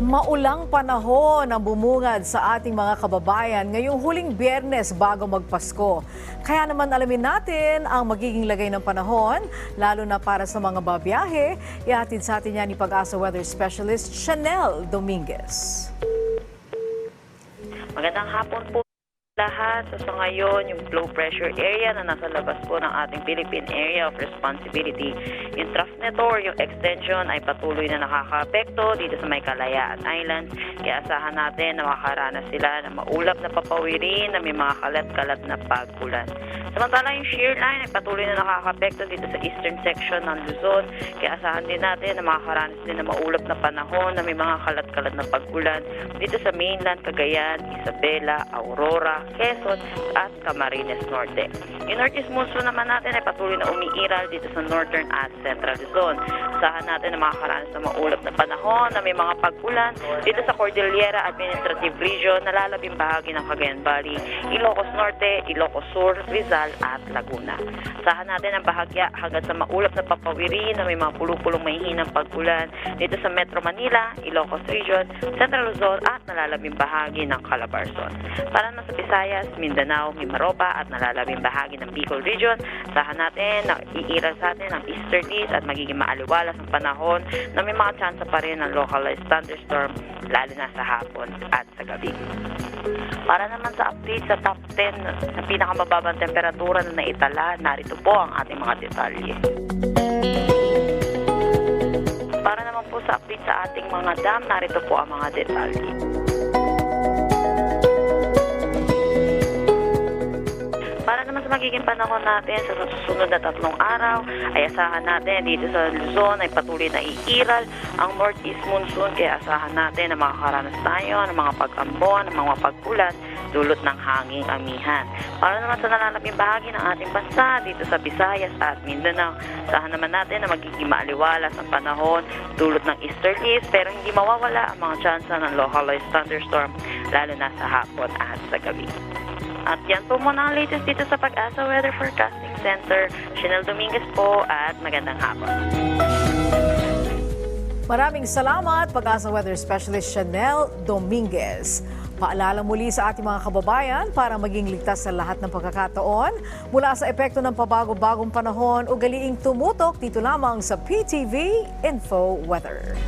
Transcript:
Maulang panahon ang bumungad sa ating mga kababayan ngayong huling Biyernes bago magpasko. Kaya naman alamin natin ang magiging lagay ng panahon, lalo na para sa mga babiyahe. Ihatid sa atin yan ni Pag-asa Weather Specialist Chanel Dominguez. Magandang hapon po lahat. So ngayon, yung low pressure area na nasa labas po ng ating Philippine Area of Responsibility, yung trough nito or yung extension ay patuloy na nakakaapekto dito sa may Kalayaan Islands. Kaya asahan natin na makakaranas sila ng maulap na papawirin na may mga kalat-kalat na pag-ulan. Samantala yung shear line ay patuloy na nakakaapekto dito sa eastern section ng Luzon. Kaya asahan din natin na makakaranas din ng maulap na panahon na may mga kalat-kalat na pag-ulan dito sa mainland, Cagayan, Isabela, Aurora, Quezon at Camarines Norte. Yung northeast monsoon naman natin ay patuloy na umiiral dito sa northern at central Luzon. Asahan natin na makakaranas ng maulap na panahon na may mga pag-ulan dito sa Cordillera Administrative Region na lalabing bahagi ng Cagayan Valley, Ilocos Norte, Ilocos Sur, Rizal at Laguna. Asahan natin ang bahagya hanggang sa maulap na papawirin na may mga pulupulong mahihinang pag-ulan dito sa Metro Manila, Ilocos Region, Central Luzon at nalalabing bahagi ng Calabarzon. Para naman sa Visayas, Mindanao, Mimaropa at nalalabing bahagi ng Bicol Region, asahan natin na iiral sa atin ang easterlies at magiging maaliwalas ang panahon na may mga tsansa pa rin ng localized thunderstorm lalo na sa hapon at sa gabi. Para naman sa update sa top 10 na pinakamababang temperatura na naitala, narito po ang ating mga detalye. Para naman po sa update sa ating mga dam, narito po ang mga detalye. Para naman sa magiging panahon natin sa susunod na 3 araw, ay asahan natin dito sa Luzon ay patuloy na iiral ang northeast monsoon. Kaya asahan natin na makakaranas tayo ng mga pag-ambon, ng mga pag-ulan, dulot ng hanging amihan. Para naman sa nalalabing bahagi ng ating bansa dito sa Visayas at Mindanao, asahan naman natin na magiging maaliwalas ang panahon, dulot ng easterlies, pero hindi mawawala ang mga tsansa ng localized thunderstorm, lalo na sa hapon at sa gabi. At yan po muna ang latest dito sa Pag-asa Weather Forecasting Center. Chanel Dominguez po at magandang hapon. Maraming salamat, Pag-asa Weather Specialist Chanel Dominguez. Paalala muli sa ating mga kababayan para maging ligtas sa lahat ng pagkakataon mula sa epekto ng pabago-bagong panahon, ugaliing tumutok dito lamang sa PTV Info Weather.